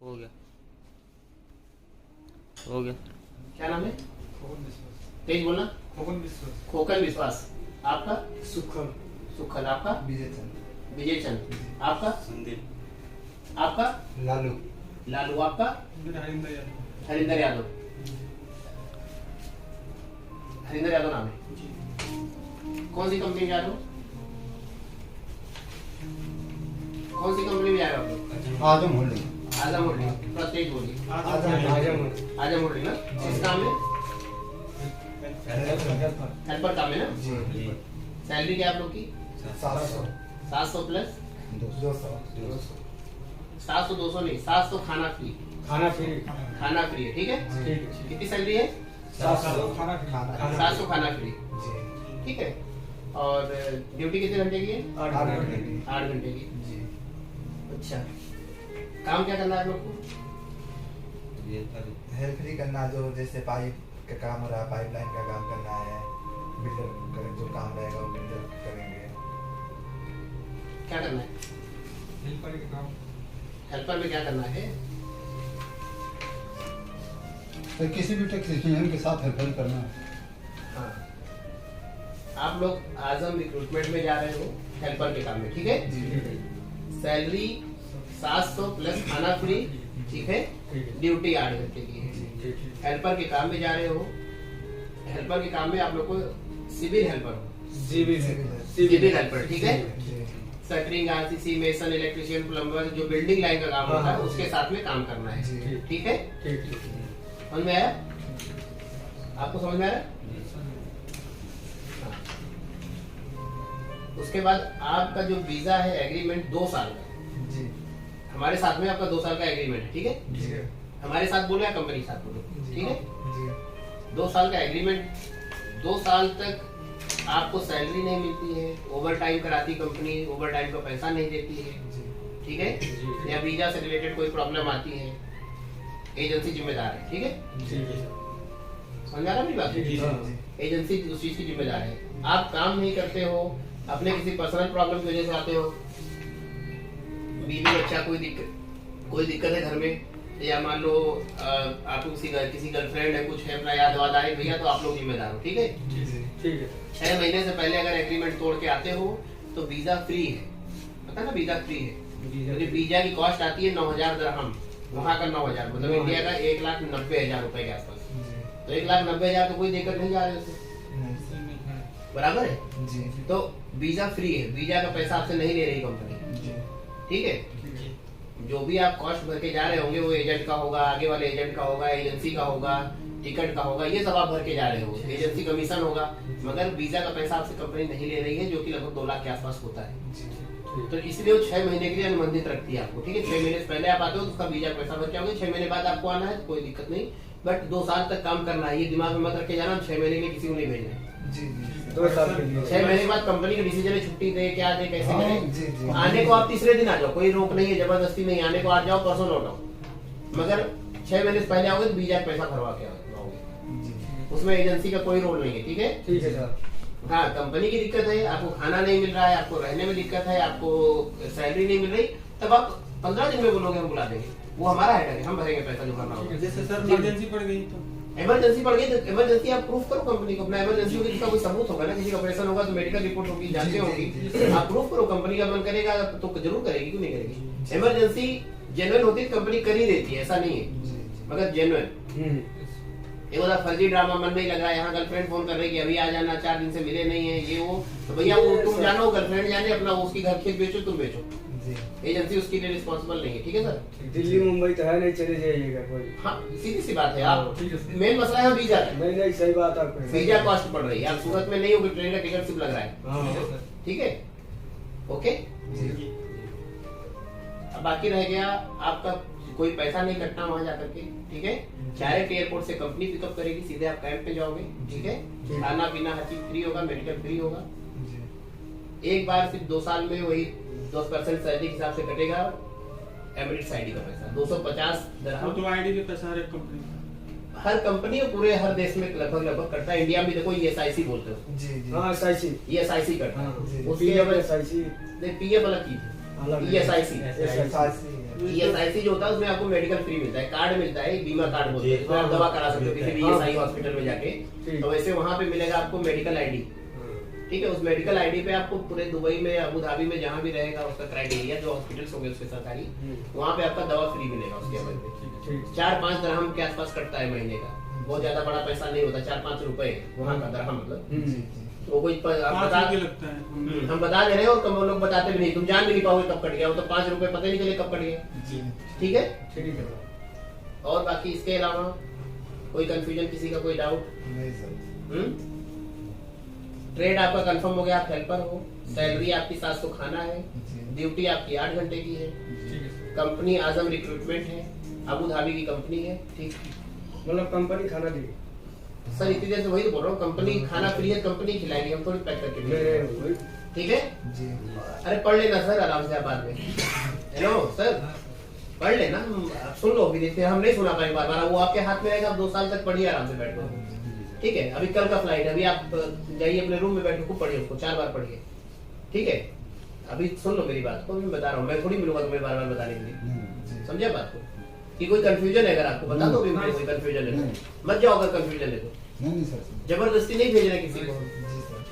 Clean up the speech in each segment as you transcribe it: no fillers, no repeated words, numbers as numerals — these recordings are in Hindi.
हो गया हो गया। क्या नाम है? खोकन विश्वास। तेज बोलना। खोकन विश्वास। खोकन विश्वास। आपका? सुखल। सुखल। आपका? विजय चंद। विजय चंद। आपका? संदीप। आपका? लालू। लालू। आपका? हरिंदर यादव। हरिंदर यादव। हरिंदर यादव नाम है। कौन सी कंपनी में जा रहे हो? कौन सी कंपनी में जा रहे हो आप लोग? आजम होल्डिंग। आजम होल्डिंग। प्रत्येक बोलिए। आजम आजम होल्डिंग ना? किस काम में? हेल्पर काम है ना? जी। सैलरी क्या है आप लोग की? 700 700 प्लस 200 700 200 नहीं, 700 खाना फ्री। खाना फ्री। खाना फ्री है, ठीक है? ठीक है। कितनी सैलरी है? 700 खाना 700 खाना फ्री, जी। ठीक है। और ड्यूटी कितने घंटे की है? 8 घंटे की। 8 घंटे की। जी। अच्छा, काम क्या करना है आप लोग को? हेल्प ही करना, जो जैसे पाइप का काम हो रहा है, पाइपलाइन का काम करना है, बिल्डर का जो काम रहेगा वो बिल्डर करेंगे। क्या करना है? हेल्पर का काम। हेल्पर में क्या करना है? तो किसी भी टेक्नीशियन के साथ हेल्प करना है। हाँ, आप लोग आजम रिक्रूटमेंट में जा रहे हो हेल्पर के काम में, ठीक है? सैलरी 700 प्लस खाना फ्री, ठीक है? ड्यूटी 8 घंटे की है। हेल्पर के काम में जा रहे हो। हेल्पर के काम में आप लोग को सिविल हेल्पर, सिविल हेल्पर, ठीक है? Shuttering, RCC, mason, electrician, plumber, जो बिल्डिंग लाइन का काम होता है उसके साथ में काम करना है, ठीक है? समझ में आया? आपको समझ में आया? हाँ। उसके बाद आपका जो वीजा है एग्रीमेंट 2 साल का। जी। हमारे साथ में आपका 2 साल का एग्रीमेंट है, ठीक है? जी। हमारे साथ बोलो या कंपनी के साथ बोलो, ठीक है? जी। 2 साल का एग्रीमेंट। 2 साल तक आपको सैलरी नहीं मिलती है, ओवर टाइम कराती कंपनी, ओवर टाइम का पैसा नहीं देती है, ठीक है? या वीजा से रिलेटेड कोई प्रॉब्लम आती है, एजेंसी जिम्मेदार है, ठीक है? समझ आ रहा मेरी बात? एजेंसी उस चीज की जिम्मेदार है। आप काम नहीं करते हो, अपने किसी पर्सनल प्रॉब्लम की वजह से आते हो, बीवी बच्चा कोई दिक्कत है घर में, या मान लो आपको किसी गर्लफ्रेंड है, कुछ है, अपना याद वाद आए भैया, तो आप लोग जिम्मेदार हो, ठीक है? ठीक है। 6 महीने से पहले अगर एग्रीमेंट तोड़ के आते हो तो वीजा फ्री है, पता ना? वीजा फ्री है, क्योंकि वीजा की कॉस्ट आती है 9,000 दिरहम, वहाँ का 9,000 मतलब इंडिया का 1,90,000 रुपए के आसपास। तो 1,90,000 तो कोई दिक्कत नहीं जा रही उससे, बराबर है? जी। तो वीजा फ्री है, वीजा का पैसा आपसे नहीं ले रही कंपनी, ठीक है? जो भी आप कॉस्ट भर के जा रहे होंगे वो एजेंट का होगा, आगे वाले एजेंट का होगा, एजेंसी का होगा, टिकट का होगा, ये सब आप भर के जा रहे हो, एजेंसी कमीशन होगा, मगर वीजा का पैसा आपसे कंपनी नहीं ले रही है, जो कि लगभग 2 लाख के आसपास होता है। तो इसलिए वो 6 महीने के लिए अनुबंधित रखती है आपको, ठीक है? 6 महीने से पहले आप आते हो तो उसका वीजा पैसा भर के आओगे, 6 महीने बाद आपको आना है, कोई दिक्कत नहीं, बट 2 साल तक काम करना है, ये दिमाग में मत रख के जाना 6 महीने में किसी को नहीं भेजना है। 6 महीने के बाद कंपनी का डिसीजन है, छुट्टी दे, क्या दे, कैसे करें। आने को आप तीसरे दिन आ जाओ, कोई रोक नहीं है, जबरदस्ती नहीं, आने को आ जाओ, परसों लौटाओ, मगर 6 महीने से पहले आओगे तो वीजा पैसा भरवा के आओगे। उसमें एजेंसी का कोई रोल नहीं है, ठीक है? ठीक है सर। हाँ, कंपनी की दिक्कत है, आपको खाना नहीं मिल रहा है, आपको रहने में दिक्कत है, आपको सैलरी नहीं मिल रही, तब आप 15 दिन में बोलोगे हम बुला देंगे, वो हमारा हेडक है, हम भरेंगे पैसा जो भरना होगा। जैसे सर इमरजेंसी पड़ गई तो इमरजेंसी पड़ गई तो इमरजेंसी आप प्रूफ करो कंपनी को, अपना इमरजेंसी होगी, इसका कोई सबूत होगा ना, किसी का ऑपरेशन होगा तो मेडिकल रिपोर्ट होगी, जांचें होगी, आप प्रूफ करो, कंपनी का मन करेगा तो जरूर करेगी, क्यों नहीं करेगी? इमरजेंसी जेन्युइन होती है कंपनी कर ही देती है, ऐसा नहीं है, मगर जेन्युइन। एक बार फर्जी ड्रामा मन में ही लगा, यहाँ गर्लफ्रेंड फोन कर रही है कि अभी आ जाना, 4 दिन से मिले नहीं है, ये वो, तो भैया वो तुम जानो, गर्लफ्रेंड जाने, अपना उसकी घर खेत बेचो, तुम बेचो, एजेंसी उसके लिए रिस्पॉन्सिबल नहीं है, ठीक है सर? दिल्ली मुंबई तो है नहीं, चले जाइएगा कोई। हाँ, सीधी सी बात है। आप मेन मसला है वीजा का, नहीं सही बात आपको, वीजा कॉस्ट पड़ रही है, आप सूरत में नहीं होगी, ट्रेन का टिकट सिर्फ लग रहा है, ठीक है? ओके, अब बाकी रह गया आपका कोई पैसा नहीं कटना वहां जाकर के, ठीक है? डायरेक्ट एयरपोर्ट से कंपनी पिकअप करेगी, सीधे आप कैंप पे जाओगे, ठीक है? खाना पीना हर चीज फ्री होगा, मेडिकल फ्री होगा। एक बार सिर्फ 2 साल में वही 10% सैलरी के हिसाब से कटेगा एमिरेट्स आईडी का पैसा, 250 दिरहम। तो आईडी के पैसा हर कंपनी, हर कंपनी और पूरे हर देश में लगभग करता है। इंडिया में देखो ESIC बोलते हो, हाँ SIC, ESIC करता है, हाँ, उसके SIC PF अलग चीज है, ESIC ESIC जो होता है उसमें आपको मेडिकल फ्री मिलता है, कार्ड मिलता है, बीमा कार्ड बोलते हैं, हाँ, आप दवा करा सकते हो किसी भी हाँ, ESI हॉस्पिटल में जाके। ठीक। तो वैसे वहाँ पे मिलेगा आपको मेडिकल आईडी, ठीक है। उस मेडिकल आईडी पे आपको पूरे दुबई में, अबू धाबी में, जहाँ भी रहेगा उसका क्राइटेरिया, जो हॉस्पिटल्स होंगे उसके सरकारी, वहाँ पे आपका दवा फ्री मिलेगा उसके अवध में। ठीक। 4-5 दरहम के आसपास कटता है महीने का, बहुत ज्यादा बड़ा पैसा नहीं होता, 4-5 रुपए वहाँ का दरहम मतलब। वो कोई लगता है हम बता दे रहे हैं और कम लोग बताते भी नहीं, तुम जान भी नहीं पाओगे कब कट गया, वो तो 5 रुपए पता ही नहीं चले कब कट गया। ठीक है, ठीक है। और बाकी इसके अलावा कोई कंफ्यूजन, किसी का कोई डाउट? नहीं सर। ट्रेड आपका कंफर्म हो गया, आप हेल्पर हो, सैलरी आपकी 700 खाना है, ड्यूटी आपकी 8 घंटे की है, कंपनी आजम रिक्रूटमेंट है, अबू धाबी की कंपनी है, ठीक। मतलब कंपनी खाना दी सर इतनी देर से वही तो बोल रहा हूँ, कंपनी खाना फ्री है, कंपनी खिलाएगी, हम थोड़ी पैक करके भेजेंगे। ठीक है, अरे पढ़ लेना सर आराम से आप बाद में। हेलो सर, पढ़ लेना, आप सुन लो, अभी देखते हम नहीं सुना पाएंगे बार बार, वो आपके हाथ में रहेगा, आप 2 साल तक पढ़िए आराम से बैठ कर। ठीक है, अभी कल का फ्लाइट है, अभी आप जाइए अपने रूम में बैठ के खूब पढ़िए उसको, 4 बार पढ़िए। ठीक है, अभी सुन लो मेरी बात को, मैं बता रहा हूँ, मैं थोड़ी मिलूंगा तुम्हें बार बार बताने के लिए, समझे बात को? कि कोई कंफ्यूजन है, अगर आपको बता दो भी मुझे कोई कंफ्यूजन है तो मत जाओ, अगर कंफ्यूजन है तो। नहीं सर, जबरदस्ती नहीं भेजना किसी को,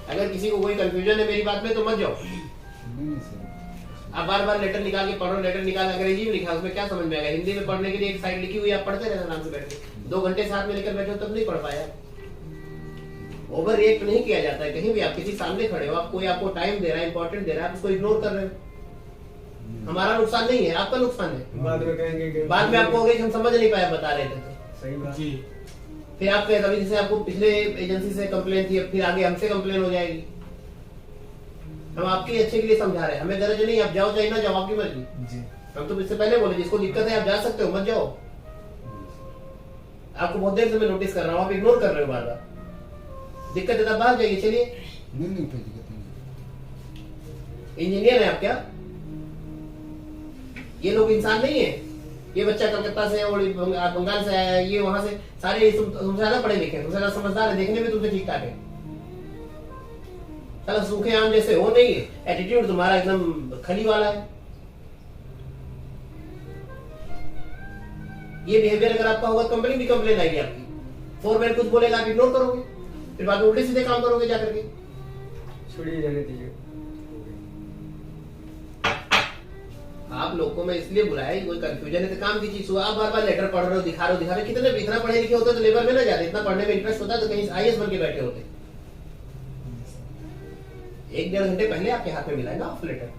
अगर किसी को कोई कंफ्यूजन है मेरी बात में तो मत जाओ। नहीं सर। आप बार बार लेटर निकाल के पढ़ो, लेटर निकाल अंग्रेजी में लिखा, उसमें क्या समझ में आएगा? हिंदी में पढ़ने के लिए एक साइड लिखी हुई, आप पढ़ते रहना आराम से बैठ के। 2 घंटे साथ में लेकर बैठे हो तब नहीं पढ़ पाया। ओवर रिएक्ट नहीं किया जाता है कहीं भी, आप किसी सामने खड़े हो, आप कोई आपको टाइम दे रहा है, इंपॉर्टेंट दे रहा है, आप उसको इग्नोर कर रहे हो। हमारा नुकसान नहीं है, आपका नुकसान है। बाद में कहेंगे कि बाद में आपको हो गई हम समझ नहीं पाया, बता रहे थे तो। सही बात। जी। फिर आप कभी जैसे आपको पिछले एजेंसी से कंप्लेन थी, फिर आगे हमसे कंप्लेन हो जाएगी। हम आपके अच्छे के लिए समझा रहे हैं, हमें गरज नहीं, आप जाओ चाहे ना जाओ, आपकी मर्जी। हम तो इससे पहले बोले जिसको दिक्कत है आप जा सकते हो, मत जाओ। आपको बहुत देर से मैं नोटिस कर रहा हूँ, आप इग्नोर कर रहे हो बार बार। दिक्कत है तब बाहर जाइए, चलिए। नहीं कोई दिक्कत नहीं। इंजीनियर है आप क्या? ये लोग इंसान नहीं है। ये बच्चा कलकत्ता से और बंगाल से आया है, ये वहां से, सारे तुमसे ज्यादा पढ़े लिखे, तुमसे ज्यादा समझदार है, देखने में तुमसे ठीक ठाक है। साला सूखे आम जैसे हो नहीं है, एटीट्यूड तुम्हारा एकदम खली वाला है। ये बिहेवियर अगर आपका होगा, कंपनी भी कंप्लेन आएगी आपकी। फोरमैन कुछ बोलेगा, आप इग्नोर करोगे, फिर बाद में उल्टे सीधे काम करोगे जाकर के। छोड़िए, रहने दीजिए। आप लोगों को मैं इसलिए बुलाया, कोई कंफ्यूजन है तो काम की चीज हुआ। आप बार बार लेटर पढ़ रहे हो, दिखा रहे हो, कितने इतना पढ़े लिखे होते तो लेबर में ना जाते, इतना पढ़ने में इंटरेस्ट होता तो कहीं IAS बन के बैठे होते। 1-1.5 घंटे पहले आपके हाथ में मिला है ना ऑफ लेटर,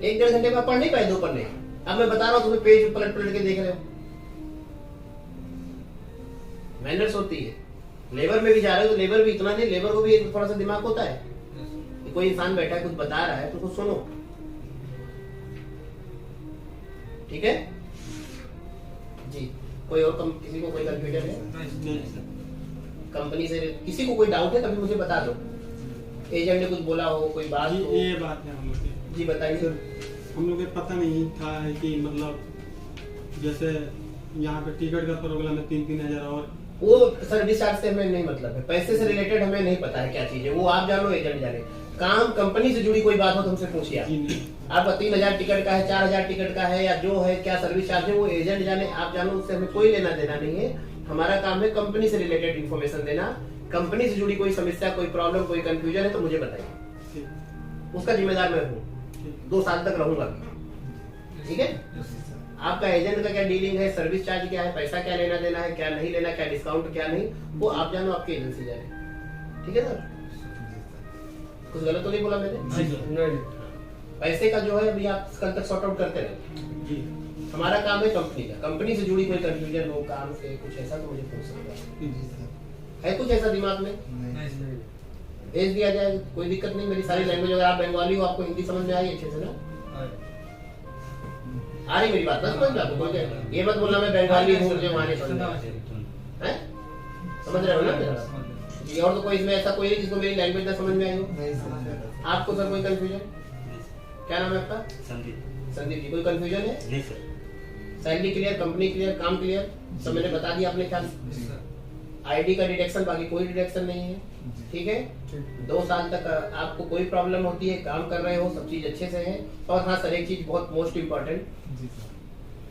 1-1.5 घंटे में आप पढ़ नहीं पाए 2 पन्ने। अब मैं बता रहा हूँ तुम्हें, पेज पलट पलट के देख रहे हो। मैनर्स होती है, लेबर में भी जा रहे हो तो लेबर भी इतना नहीं, लेबर को भी थोड़ा सा दिमाग होता है। कोई इंसान बैठा है कुछ बता रहा है तो कुछ सुनो, ठीक है जी। कोई और किसी को कोई कंफ्यूजन है कंपनी से, किसी को कोई डाउट है कभी मुझे बता दो। एजेंट ने कुछ बोला हो, कोई बात जी, हो। ये बात है हम लोग की। जी बताइए सर। हम लोग को पता नहीं था कि मतलब जैसे यहाँ पे टिकट का प्रोग्राम है 3-3 हजार, और वो सर्विस चार्ज से हमें नहीं मतलब है, पैसे से रिलेटेड हमें नहीं पता है क्या चीज है, वो आप जानो, एजेंट जाने। काम कंपनी से जुड़ी कोई बात हो तो हमसे पूछिए आप। जी नहीं। आपका 3000 टिकट का है, 4000 टिकट का है, या जो है क्या सर्विस चार्ज है, वो एजेंट जाने, आप जानो, उससे हमें कोई लेना देना नहीं है। हमारा काम है कंपनी से रिलेटेड इंफॉर्मेशन देना। कंपनी से जुड़ी कोई समस्या, कोई प्रॉब्लम, कोई कंफ्यूजन है तो मुझे बताइए, उसका जिम्मेदार मैं हूँ, 2 साल तक रहूंगा। ठीक है, आपका एजेंट का क्या डीलिंग है, सर्विस चार्ज क्या है, पैसा क्या लेना देना है, क्या नहीं लेना, क्या डिस्काउंट क्या नहीं, वो आप जानो, आपकी एजेंसी जाने। ठीक है सर, कुछ गलत तो नहीं बोला मैंने? नहीं। पैसे का जो है अभी आप कल तक सॉर्ट आउट करते रहे जी। हमारा काम है कंपनी का। कंपनी से जुड़ी कोई कंफ्यूजन हो, काम से कुछ ऐसा तो मुझे पूछ सकता है कुछ ऐसा दिमाग में, भेज दिया जाए, कोई दिक्कत नहीं। मेरी सारी लैंग्वेज, अगर आप बंगाली हो, आपको हिंदी समझ में आई अच्छे से ना? आ रही मेरी बात ना समझ में आपको? ये मत बोलना मैं बंगाली हूँ, मुझे वहां नहीं समझ में, समझ रहे हो ना? जी, और तो कोई इसमें ऐसा कोई नहीं जिसको मेरी लैंग्वेज ना समझ में आई हो? आपको सर कोई कंफ्यूजन? क्या नाम है आपका? संदीप जी। कोई कंफ्यूजन है? नहीं sir. Salary clear, company clear, काम क्लियर, सब मैंने बता दिया आपने ख्याल। आईडी का डिडक्शन, बाकी कोई डिडक्शन नहीं है। ठीक है, 2 साल तक आपको कोई प्रॉब्लम होती है, काम कर रहे हो, सब चीज अच्छे से है। और हाँ सर, एक चीज बहुत मोस्ट इम्पोर्टेंट,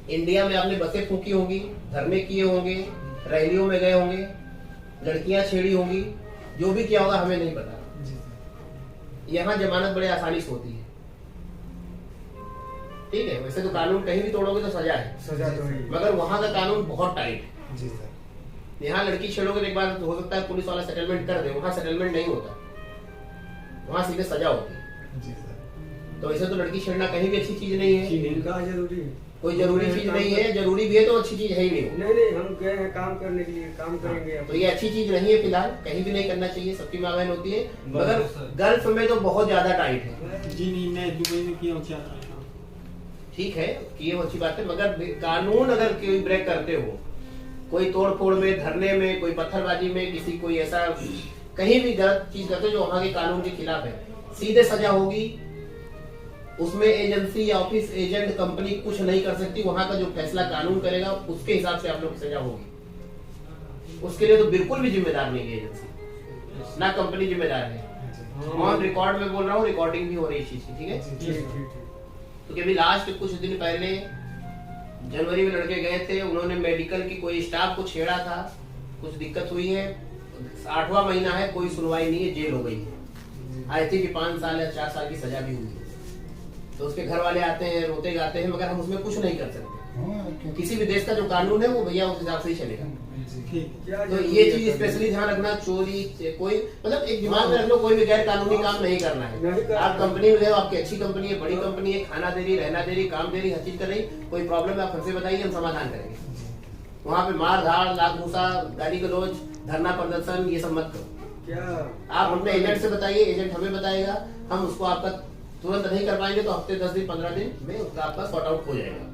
इंडिया में आपने बसें फूकी होंगी, धरने किए होंगे, रैलियों में गए होंगे, लड़कियां छेड़ी होंगी, जो भी किया होगा हमें नहीं पता। यहाँ जमानत बड़े आसानी से होती है, ठीक है। वैसे तो कानून कहीं भी तोड़ोगे तो सजा है, सजा तो है। मगर वहां का कानून बहुत टाइट है। जी सर। यहाँ लड़की छेड़ोगे तो एक बार हो सकता है पुलिस वाला सेटलमेंट कर दे, वहां सेटलमेंट नहीं होता, वहां सीधे सजा होती है। जी सर। तो वैसे तो लड़की छेड़ना कहीं भी अच्छी चीज नहीं है, इनका जरूरी है। कोई जरूरी चीज नहीं है, जरूरी भी है तो अच्छी चीज है ही नहीं। नहीं नहीं, हम गए हैं काम करने के लिए, काम करेंगे तो ये अच्छी चीज नहीं है, फिलहाल कहीं भी नहीं करना चाहिए, सबकी माँ बहन होती है, मगर गल्फ में तो बहुत ज्यादा टाइट है। जी नहीं, मैं दुबई में किया हूँ 4 साल। ठीक है कि ये अच्छी बात है, मगर कानून अगर कोई ब्रेक करते हो, कोई तोड़ फोड़ में, धरने में, कोई पत्थरबाजी में, किसी कोई ऐसा कहीं भी गलत चीज करते हो जो वहां के कानून के खिलाफ है, सीधे सजा होगी। उसमें एजेंसी या ऑफिस एजेंट कंपनी कुछ नहीं कर सकती, वहां का जो फैसला कानून करेगा उसके हिसाब से आप लोग की सजा होगी। उसके लिए तो बिल्कुल भी जिम्मेदार नहीं है एजेंसी, ना कंपनी जिम्मेदार है। ऑन रिकॉर्ड में बोल रहा हूँ, रिकॉर्डिंग भी हो रही है इस चीज की, ठीक है। ठीक। तो अभी लास्ट कुछ दिन पहले जनवरी में लड़के गए थे, उन्होंने मेडिकल की कोई स्टाफ को छेड़ा था, कुछ दिक्कत हुई है, 8वां महीना है, कोई सुनवाई नहीं है, जेल हो गई है। आई थी कि 5 साल या 4 साल की सजा भी हुई है। तो उसके घर वाले आते हैं, रोते गाते हैं, मगर हम उसमें कुछ नहीं कर सकते। किसी भी देश का जो कानून है वो भैया उस हिसाब से ही चलेगा। तो ये चीज स्पेशली ध्यान रखना, चोरी कोई मतलब एक दिमाग में रख लो, कोई भी गैर कानूनी काम नहीं करना है। आप कंपनी में हो, आपकी अच्छी कंपनी है, बड़ी कंपनी है, खाना दे रही, रहना दे रही, काम दे रही, हर चीज कर रही, कोई प्रॉब्लम है आप हमसे बताइए, हम समाधान करेंगे। वहाँ पे मार धाड़, लात घूसा, गाली गलौज, धरना प्रदर्शन ये सब मत करो। क्या आप अपने एजेंट से बताइए, एजेंट हमें बताएगा, हम उसको आपका तुरंत नहीं कर पाएंगे तो हफ्ते 10 दिन 15 दिन में उसका आपका सॉर्ट आउट हो जाएगा।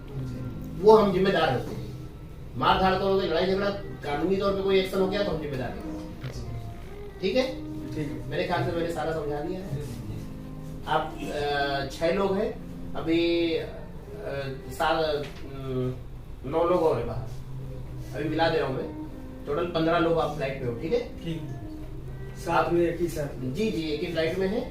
वो हम जिम्मेदार होते हैं। मार धाड़ करोगे, लड़ाई झगड़ा, कानूनी तौर पे कोई एक्शन हो गया तो हम जिम्मेदार हैं। ठीक है, ठीक है। मेरे ख्याल से मैंने सारा समझा दिया है। आप 6 लोग हैं अभी, 9 लोग और हैं बाहर, अभी मिला दे रहा हूँ मैं, टोटल 15 लोग आप फ्लाइट में हो। ठीक है, ठीक। साथ में एक ही साथ जी जी, एक ही फ्लाइट में है।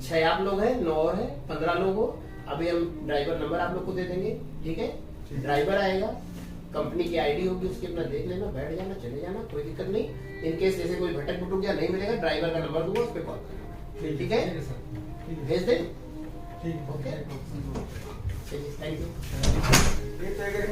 6 आप लोग हैं, 9 और है, 15 लोग हो। अभी हम ड्राइवर नंबर आप लोग को दे देंगे। ठीक है, ड्राइवर आएगा, कंपनी की आईडी होगी उसकी, अपना देख लेना, बैठ जाना, चले जाना, कोई दिक्कत नहीं। इन केस जैसे कोई भटक भुटक गया, नहीं मिलेगा, ड्राइवर का नंबर दूंगा, उस पर कॉल करना। ठीक है, भेज दे। ठीक, ओके, थैंक यू। ये तो अगर